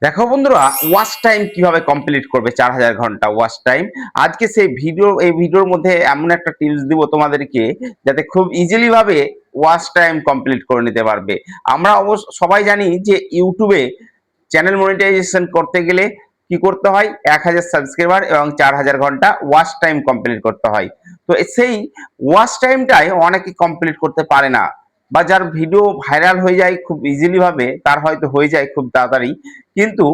দেখো বন্ধুরা, watch time কিভাবে কমপ্লিট করবে 4000 ঘন্টা ওয়াচ টাইম। আজকে সেই ভিডিওর মধ্যে এমন একটা টিপস দিব তোমাদেরকে, যাতে খুব ইজিলি ভাবে ওয়াচ টাইম কমপ্লিট করে নিতে পারবে। আমরা অবশ্য সবাই জানি যে ইউটিউবে চ্যানেল মনিটাইজেশন করতে গেলে কি করতে হয়, 1000 সাবস্ক্রাইবার এবং 4000 ঘন্টা ওয়াচ টাইম কমপ্লিট করতে হয়। তো সেই ওয়াচ টাইমটাই অনেকে কমপ্লিট করতে পারে না, বা যার ভিডিও ভাইরাল হয়ে যায় খুব ইজিলি ভাবে, তার হয়তো হয়ে যায় খুব তাড়াতাড়ি। কিন্তু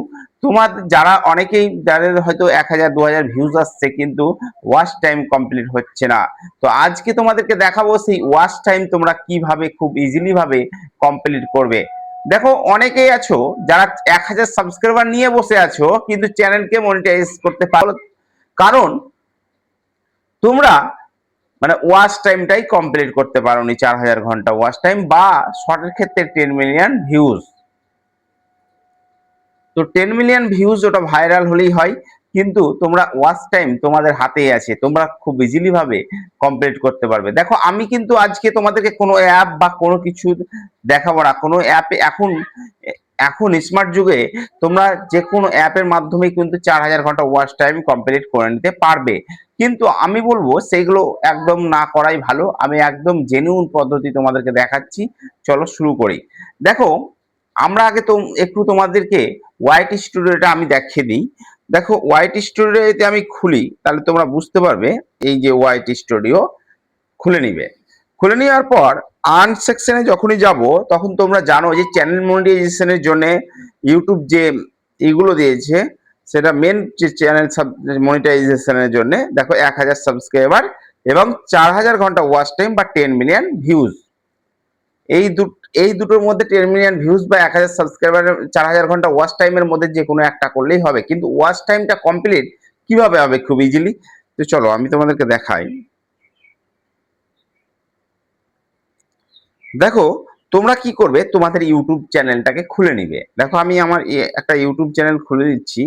তোমার যারা অনেকেই, যাদের হয়তো 1000 2000 ভিউজ আসছে, কিন্তু ওয়াচ টাইম কমপ্লিট হচ্ছে না। তো আজকে তোমাদেরকে দেখাবো সেই ওয়াচ টাইম তোমরা কিভাবে খুব ইজিলি ভাবে কমপ্লিট করবে। দেখো, অনেকেই আছো যারা 1000 সাবস্ক্রাইবার নিয়ে বসে আছো, কিন্তু চ্যানেলকে মনিটাইজ করতে পারো, কারণ তোমরা মানে ওয়াচ টাইমটাই কমপ্লিট করতে পারোনি 4000 ঘন্টা ওয়াচ টাইম, বা শর্টের ক্ষেত্রে 10 মিলিয়ন ভিউজ। তো 10 মিলিয়ন ভিউজ ওটা ভাইরাল হলেই হয়, কিন্তু তোমরা ওয়াচ টাইম তোমাদের হাতেই আছে, তোমরা খুব ইজিলি ভাবে কমপ্লিট করতে পারবে। দেখো, আমি কিন্তু আজকে তোমাদেরকে কোনো অ্যাপ বা কোনো কিছু দেখাবো না। কোনো অ্যাপে এখন এখন স্মার্ট যুগে তোমরা যে কোনো অ্যাপের মাধ্যমে কিন্তু 4000 ঘন্টা ওয়াচ টাইম কমপ্লিট করে নিতে পারবে। কিন্তু আমি বলবো সেইগুলো একদম না করাই ভালো। আমি একদম জেনুইন পদ্ধতি তোমাদেরকে দেখাচ্ছি, চলো শুরু করি। দেখো, আমরা আগে তো একটু তোমাদেরকে ওয়াইটি স্টুডিওটা আমি দেখিয়ে দিই। দেখো, ওয়াইটি স্টুডিওতে আমি খুলি, তাহলে তোমরা বুঝতে পারবে। এই যে ওয়াইটি স্টুডিও খুলে নিবে, খুলে নেওয়ার পর আর্ন সেকশনে যখনই যাব, তখন তোমরা জানো যে চ্যানেল মনিটাইজেশনের জন্য ইউটিউব যে এগুলো দিয়েছে, সেটা মেন যে চ্যানেল মনিটাইজেশনের জন্য, দেখো 1000 সাবস্ক্রাইবার এবং 4000 ঘন্টা ওয়াচ টাইম বা 10 মিলিয়ন ভিউজ। এই দুটোর মধ্যে 10 মিলিয়ন ভিউজ বা 1000 সাবস্ক্রাইবার 4000 ঘন্টা ওয়াচ টাইমের মধ্যে যে কোনো একটা করলেই হবে। কিন্তু ওয়াচ টাইমটা কমপ্লিট কিভাবে হবে খুব ইজিলি, তো চলো আমি তোমাদেরকে দেখাই। দেখো, তোমরা কি করবে, তোমাদের ইউটিউব চ্যানেলটাকে খুলে নিবে। দেখো, আমি আমার একটা ইউটিউব চ্যানেল খুলে নিচ্ছি।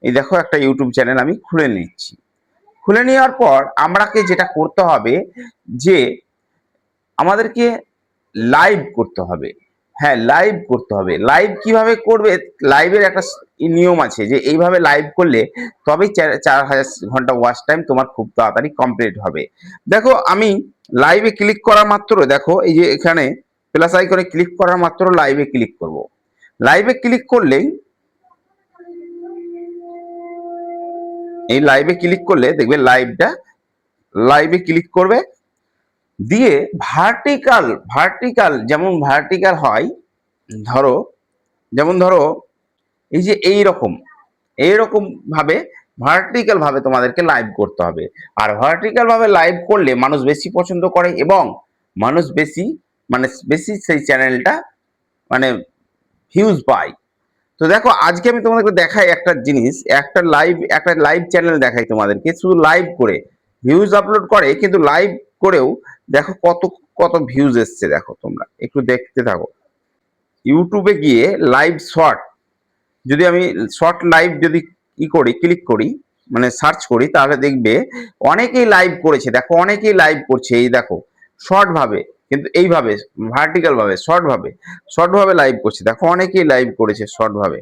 এই দেখো, একটা ইউটিউব চ্যানেল আমি খুলে নিচ্ছি। খুলে নেওয়ার পর আমরাকে যেটা করতে হবে, যে আমাদেরকে লাইভ করতে হবে। হ্যাঁ, লাইভ করতে হবে। লাইভ কিভাবে করবে, লাইভের একটা নিয়ম আছে, যে এইভাবে লাইভ করলে তবেই 4000 ঘন্টা ওয়াচ টাইম তোমার খুব তাড়াতাড়ি কমপ্লিট হবে। দেখো, আমি লাইভে ক্লিক করা মাত্র, দেখো এই যে এখানে প্লাস আইকনে ক্লিক করা মাত্র লাইভে ক্লিক করব। লাইভে ক্লিক করলেই, এই লাইভে ক্লিক করলে দেখবে লাইভে ক্লিক করবে, দিয়ে ভার্টিক্যাল ভার্টিক্যাল যেমন ভার্টিক্যাল হয়, ধরো ধরো এই যে এইরকম ভাবে ভার্টিক্যাল ভাবে তোমাদেরকে লাইভ করতে হবে। আর ভার্টিক্যাল ভাবে লাইভ করলে মানুষ বেশি পছন্দ করে, এবং মানুষ বেশি সেই চ্যানেলটা মানে ভিউজ পায়। তো দেখো, আজকে আমি তোমাদেরকে দেখাই একটা জিনিস, একটা লাইভ চ্যানেল দেখাই তোমাদেরকে, শুধু লাইভ করে ভিউজ আপলোড করে, কিন্তু লাইভ করেও দেখো কত কত ভিউজ এসছে। দেখো, তোমরা একটু দেখতে থাকো। ইউটিউবে গিয়ে লাইভ শর্ট, যদি আমি শর্ট লাইভ যদি ক্লিক করি, মানে সার্চ করি, তাহলে দেখবে অনেকেই লাইভ করেছে। দেখো, অনেকেই লাইভ করছে, এই দেখো শর্ট ভাবে, কিন্তু এইভাবে ভার্টিক্যাল ভাবে শর্ট ভাবে লাইভ করছে। দেখো, অনেকেই লাইভ করেছে শর্ট ভাবে।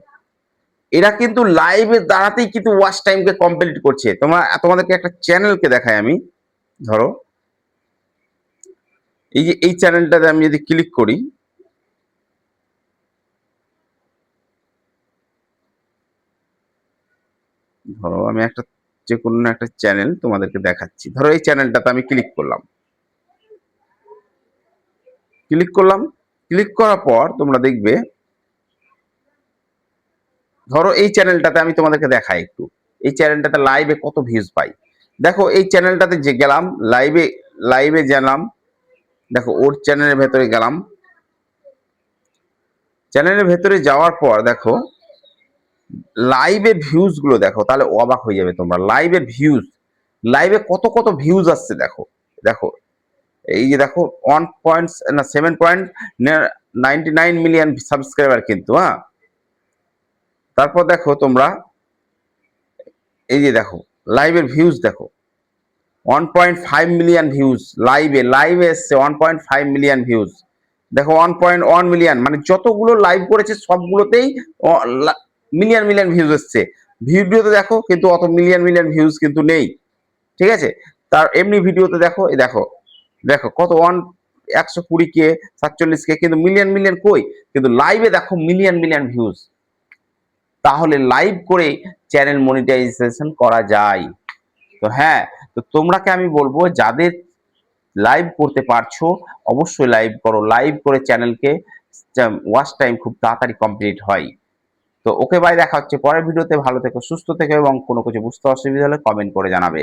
এরা কিন্তু লাইভের দ্বারাতেই কিন্তু ওয়াচ টাইমকে কমপ্লিট করছে। তোমাদেরকে একটা চ্যানেলকে দেখাই আমি। ধরো, এই যে এই চ্যানেলটাতে আমি যদি ক্লিক করি, ধরো আমি যে কোনো একটা চ্যানেল তোমাদেরকে দেখাচ্ছি। ধরো এই চ্যানেলটাতে আমি ক্লিক করলাম। ক্লিক করার পর তোমরা দেখবে, ধরো এই চ্যানেলটাতে আমি তোমাদেরকে দেখাই একটু, এই চ্যানেলটাতে লাইভে কত ভিউজ পাই। দেখো, এই চ্যানেলটাতে যে গেলাম, লাইভে গেলাম, দেখো ওর চ্যানেলের ভেতরে গেলাম। চ্যানেলের ভেতরে যাওয়ার পর দেখো লাইভের ভিউজ গুলো দেখো, তাহলে অবাক হয়ে যাবে তোমরা। লাইভে কত কত ভিউজ আসছে। দেখো দেখো এই যে দেখো 7.99 মিলিয়ন সাবস্ক্রাইবার কিন্তু। হ্যাঁ, তারপর দেখো তোমরা, এই যে দেখো লাইভের ভিউজ দেখো 1.5 মিলিয়ন ভিউজ। লাইভে এসছে 1.5 মিলিয়ন ভিউজ। দেখো 1.1 মিলিয়ন, মানে যতগুলো লাইভ করেছে সবগুলোতেই মিলিয়ন মিলিয়ন ভিউজ এসছে। ভিডিওতে দেখো কিন্তু অত মিলিয়ন মিলিয়ন ভিউজ কিন্তু নেই, ঠিক আছে। তার এমনি ভিডিওতে দেখো, এই দেখো দেখো কত 120K 47K, কিন্তু মিলিয়ন মিলিয়ন কই, কিন্তু লাইভে দেখো মিলিয়ন মিলিয়ন ভিউজ। তাহলে লাইভ করে চ্যানেল মনিটাইজেশন করা যায়। তো হ্যাঁ, তো তোমরাকে আমি বলবো যাদের লাইভ করতে পারছো অবশ্যই লাইভ করো, লাইভ করে চ্যানেলকে ওয়াচ টাইম খুব তাড়াতাড়ি কমপ্লিট হয়। তো ওকে ভাই, দেখা হচ্ছে পরের ভিডিওতে। ভালো থেকো, সুস্থ থেকো, এবং কোনো কিছু বুঝতে অসুবিধা হলে কমেন্ট করে জানাবে।